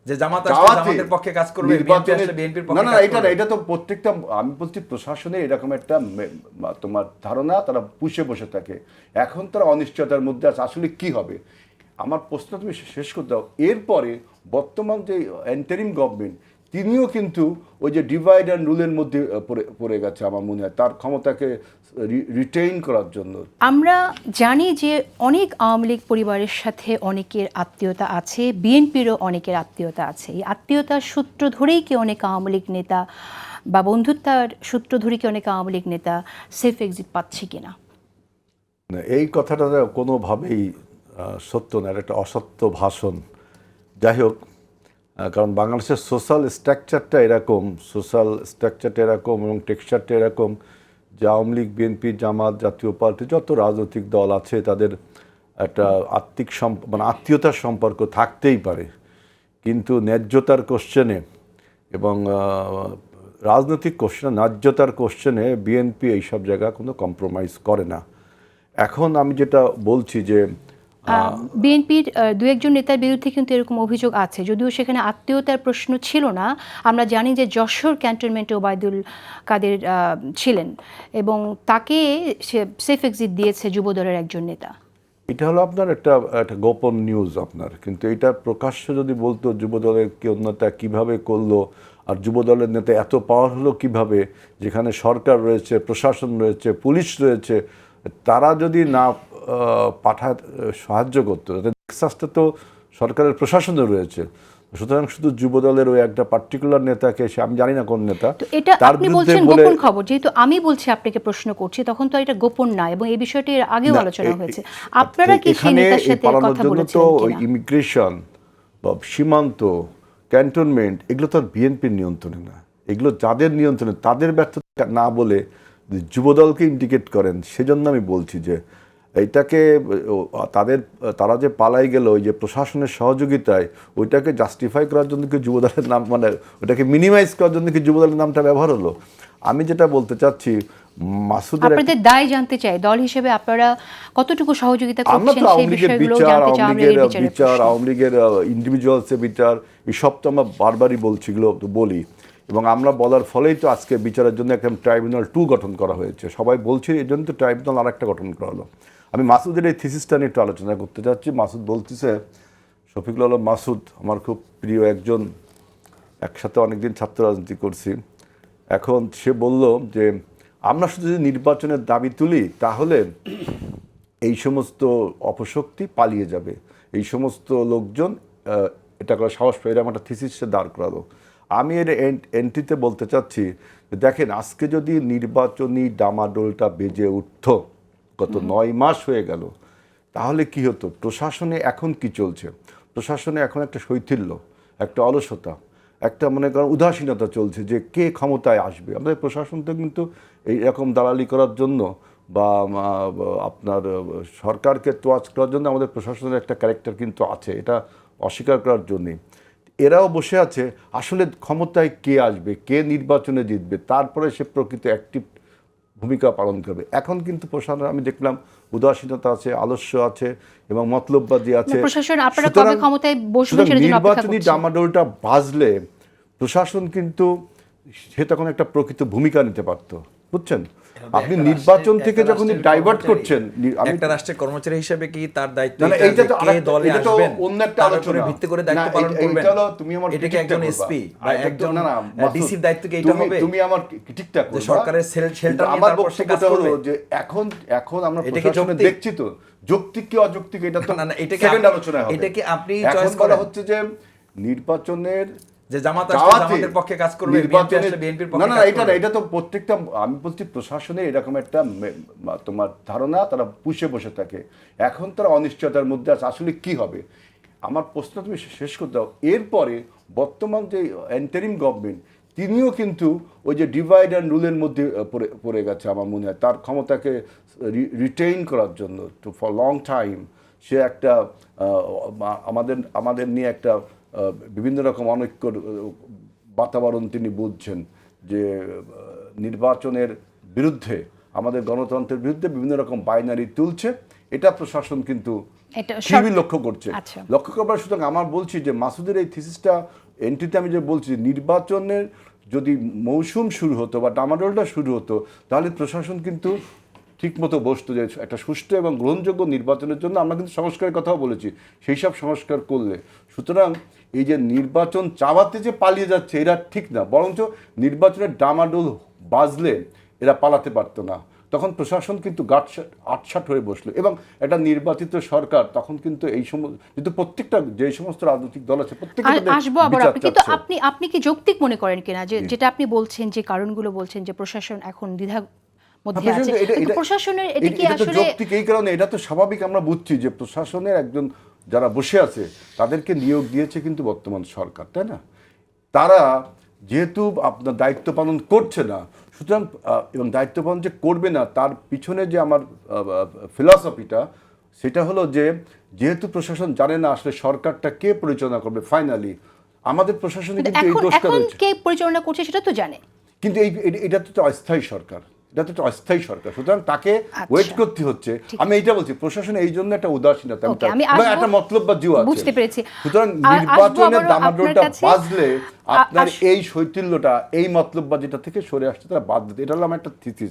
যে জামাত আসলে জামাতের পক্ষে কাজ করবে, বিএনপি আসলে বিএনপির পক্ষে কাজ করবে। না, এটা তো প্রত্যেকটা, আমি বলছি প্রশাসনে এরকম একটা তোমার ধারণা, তারা পুষে বসে থাকে। এখন তারা অনিশ্চয়তার মধ্যে আছে, আসলে কি হবে। আমার প্রশ্ন তুমি শেষ করতে দাও। এরপরে বর্তমান যে এন্টারিম গভর্নমেন্ট, তিনিও কিন্তু ওই যে ডিভাইড অ্যান্ড রুলের মধ্যে পড়ে গেছে আমার মনে হয়, তার ক্ষমতাকে রিটেইন করার জন্য। আমরা জানি যে অনেক আওয়ামী লীগ পরিবারের সাথে অনেকের আত্মীয়তা আছে, বিএনপিরও অনেকের আত্মীয়তা আছে। এই আত্মীয়তার সূত্র ধরেই কি অনেক আওয়ামী লীগ নেতা বা বন্ধুত্বের সূত্র ধরেই কি অনেক আওয়ামী লীগ নেতা সেফ এক্সিট পাচ্ছে কিনা? এই কথাটা কোনোভাবেই সত্য না, এটা একটা অসত্য ভাষণ। যাই হোক, কারণ বাংলাদেশের সোশ্যাল স্ট্রাকচারটা এরকম এবং টেক্সচারটা এরকম যে আওয়ামী লীগ, বিএনপি, জামাত, জাতীয় পার্টি, যত রাজনৈতিক দল আছে তাদের একটা আত্মীয়তার সম্পর্ক থাকতেই পারে, কিন্তু ন্যায্যতার কোশ্চেনে এবং রাজনৈতিক কোশ্চেনে, ন্যায্যতার কোশ্চেনে বিএনপি এইসব জায়গা কোনো কম্প্রোমাইজ করে না। এখন আমি যেটা বলছি যে বিএনপির দু একজন নেতার বিরুদ্ধে কিন্তু এরকম অভিযোগ আছে, যদিও সেখানে আত্মীয়তার প্রশ্ন ছিল না। আমরা জানি যে যশোর ক্যান্টনমেন্টে ওবায়দুল কাদের ছিলেন এবং তাকে সেফ এক্সিট দিয়েছে যুবদলের একজন নেতা। এটা হলো আপনার একটা গোপন নিউজ আপনার, কিন্তু এটা প্রকাশ্য যদি বলতো যুবদলের কেউ নেতা কীভাবে করলো, আর যুবদলের নেতা এত পাওয়ার হলো কীভাবে, যেখানে সরকার রয়েছে, প্রশাসন রয়েছে, পুলিশ রয়েছে, তারা যদি না সাহায্য করতো। টেক্সাসটা তো সরকারের প্রশাসনও রয়েছে, সুতরাং শুধু যুবদলের ওই একটা পার্টিকুলার নেতাকে, আমি জানি না কোন নেতা, তো এটা আপনি বলছেন গোপন খবর, যেহেতু আমি বলছি আপনাকে প্রশ্ন করছি, তখন তো এটা গোপন না, এবং এই বিষয়টি এর আগেও আলোচনা হয়েছে। আপনারা কি সেই নেতার সাথে কথা বলেছেন কিনা? ইমিগ্রেশন বা সীমান্ত, ক্যান্টনমেন্ট, এগুলো তো আর বিএনপির নিয়ন্ত্রণে না। এগুলো যাদের নিয়ন্ত্রণে, তাদের ব্যর্থতা না বলে যুবদলকে ইন্ডিকেট করেন। সেজন্য আমি বলছি যে এইটাকে তারা যে পালাই গেল ওই যে প্রশাসনের সহযোগিতায়, ওইটাকে জাস্টিফাই করার জন্য কি যুবদলের নাম, মানে ওটাকে মিনিমাইজ করার জন্য কি যুবদলের নামটা ব্যবহার হলো। আমি যেটা বলতে চাচ্ছি, মাসুদের আপনাদের দায় জানতে চাই, দল হিসেবে আপনারা কতটুকু সহযোগিতা করছেন সেই বিষয়গুলো বিচার, জানতে চাই। আওয়ামী লীগের ইন্ডিভিজুয়ালসের বিচার, এসব তো আমরা বারবারই বলছি, এগুলো তো বলি, এবং আমরা বলার ফলেই তো আজকে বিচারের জন্য একটা ট্রাইব্যুনাল 2 গঠন করা হয়েছে। সবাই বলছে এই জন্য তো ট্রাইব্যুনাল আর একটা গঠন করা হলো। আমি মাসুদের এই থিসিসটা নিয়ে একটু আলোচনা করতে চাচ্ছি। মাসুদ বলতেছে, শফিকুল আলম মাসুদ আমার খুব প্রিয় একজন, একসাথে অনেকদিন ছাত্র রাজনীতি করছি। এখন সে বলল যে আমরা শুধু যদি নির্বাচনের দাবি তুলি তাহলে এই সমস্ত অপশক্তি পালিয়ে যাবে, এই সমস্ত লোকজন এটা করে সাহস পায়, এরকম একটা থিসিসে দাঁড় করালো। আমি এর এন্ট্রিতে বলতে চাচ্ছি যে দেখেন, আজকে যদি নির্বাচনী ডামাডোলটা বেজে উঠত, গত 9 মাস হয়ে গেল, তাহলে কি হতো? প্রশাসনে এখন কি চলছে? প্রশাসনে এখন একটা শৈথিল্য, একটা অলসতা, একটা মনে করেন উদাসীনতা চলছে যে কে ক্ষমতায় আসবে। আমাদের প্রশাসন তো কিন্তু এইরকম দালালি করার জন্য বা আপনার সরকারকে তোয়াজ করার জন্য আমাদের প্রশাসনের একটা ক্যারেক্টার কিন্তু আছে, এটা অস্বীকার করার জন্যে। এরাও বসে আছে আসলে ক্ষমতায় কে আসবে, কে নির্বাচনে জিতবে, তারপরে সে প্রকৃত অ্যাক্টিভ ভূমিকা পালন করবে। এখন কিন্তু প্রশাসন আমি দেখলাম উদাসীনতা আছে, আলস্য আছে এবং মতলববাজি আছে। নির্বাচনী ডামাডোলটা বাজলে প্রশাসন কিন্তু সে তখন একটা প্রকৃত ভূমিকা নিতে পারত, বুঝছেন? আপনি নির্বাচন থেকে যখন ডাইভার্ট করছেন, একটা রাষ্ট্রের কর্মচারী হিসেবে কি তার দায়িত্ব অন্য একটা আলোচনা ভিত্তি করে দায়িত্ব পালন করবেন? এটা কি একজন এসপি বা একজন ডিসির দায়িত্ব কি এটা হবে? তুমি আমার ক্রিটিকটা করবে, সরকারের শেল্টার নিয়ে তারপর সে কাজ করবে। যে এখন আমরা প্রশাসনে দেখছি তো যৌক্তিক কি অযৌক্তিক, এটা তো না, এটা সেকেন্ড আলোচনা হবে। এটা কি আপনি চয়েস করা হচ্ছে যে নির্বাচনের যে জামাত আসলে জামাতের পক্ষে কাজ করবে, বিএনপি আসলে বিএনপির পক্ষে কাজ করবে। না, এটা তো প্রত্যেকটা, আমি বলছি প্রশাসনে এরকম একটা তোমার ধারণা, তারা পুষে বসে থাকে। এখন তারা অনিশ্চয়তার মধ্যে আছে, আসলে কি হবে। আমার প্রশ্ন তুমি শেষ করতে দাও। এরপরে বর্তমান যে এন্টারিম গভর্নমেন্ট, তিনিও কিন্তু ওই যে ডিভাইড অ্যান্ড রুলের মধ্যে পড়ে গেছে আমার মনে হয়, তার ক্ষমতাকে রিটেইন করার জন্য ফর লং টাইম। সে একটা আমাদের নিয়ে একটা বিভিন্ন রকম অনৈক্যর বাতাবরণ তিনি বুঝছেন, যে নির্বাচনের বিরুদ্ধে, আমাদের গণতন্ত্রের বিরুদ্ধে বিভিন্ন রকম বাইনারি তুলছে। এটা প্রশাসন কিন্তু এটা টিভি লক্ষ্য করছে, আচ্ছা। লক্ষ্য করবার। সুতরাং আমার বলছি যে মাসুদের এই থিসিসটা এন্ট্রিতে আমি যে বলছি যে নির্বাচনের যদি মৌসুম শুরু হতো বা ডামাডোলটা শুরু হতো, তাহলে প্রশাসন কিন্তু ঠিকমতো বসতো যে একটা সুষ্ঠু এবং গ্রহণযোগ্য নির্বাচনের জন্য আমরা কিন্তু সংস্কারের কথাও বলেছি, সেই সব সংস্কার করলে। সুতরাং এই যে নির্বাচন চাওয়াতে যে পালিয়ে যাচ্ছে এরা ঠিক না, বরঞ্চ নির্বাচনের ডামাডোল বাজলে এরা পালাতে পারতো না। তখন প্রশাসন কিন্তু আটসাট হয়ে বসলো এবং একটা নির্বাচিত সরকার তখন কিন্তু এই সমস্ত কিন্তু প্রত্যেকটা যে সমস্ত রাজনৈতিক দল আছে আসবো আবার আপনি, কিন্তু আপনি কি যৌক্তিক মনে করেন কিনা যে যেটা আপনি বলছেন, যে কারণগুলো বলছেন যে প্রশাসন এখন দ্বিধা মধ্যে আছে, কিন্তু প্রশাসনের এটা কি আসলে যৌক্তিক এই কারণে, এটা তো স্বাভাবিক, আমরা বুঝছি যে প্রশাসনের একজন যারা বসে আছে তাদেরকে নিয়োগ দিয়েছে কিন্তু বর্তমান সরকার, তাই না? তারা যেহেতু আপনার দায়িত্ব পালন করছে না, সুতরাং এবং দায়িত্ব পালন যে করবে না তার পিছনে যে আমার ফিলসফিটা সেটা হলো যে যেহেতু প্রশাসন জানে না আসলে সরকারটা কে পরিচালনা করবে ফাইনালি, আমাদের প্রশাসনে কিন্তু এই দোষটা রয়েছে। কে পরিচালনা করছে সেটা তো জানে, কিন্তু এটা তো অস্থায়ী সরকার, এটা তো একটা অস্থায়ী সরকার, সুতরাং তাকে ওয়েট করতে হচ্ছে। আমি এইটা বলছি প্রশাসন এই জন্য একটা উদাসীনতা, একটা মতলববাজি আছে, বুঝতে পেরেছি। সুতরাং নির্বাচনের দামাডোলটা বাজলে আপনার এই শৈথিল্যটা, এই মতলববাজিটা থেকে সরে আসতে তারা বাধ্য। এটা হলো আমার একটা থিসিস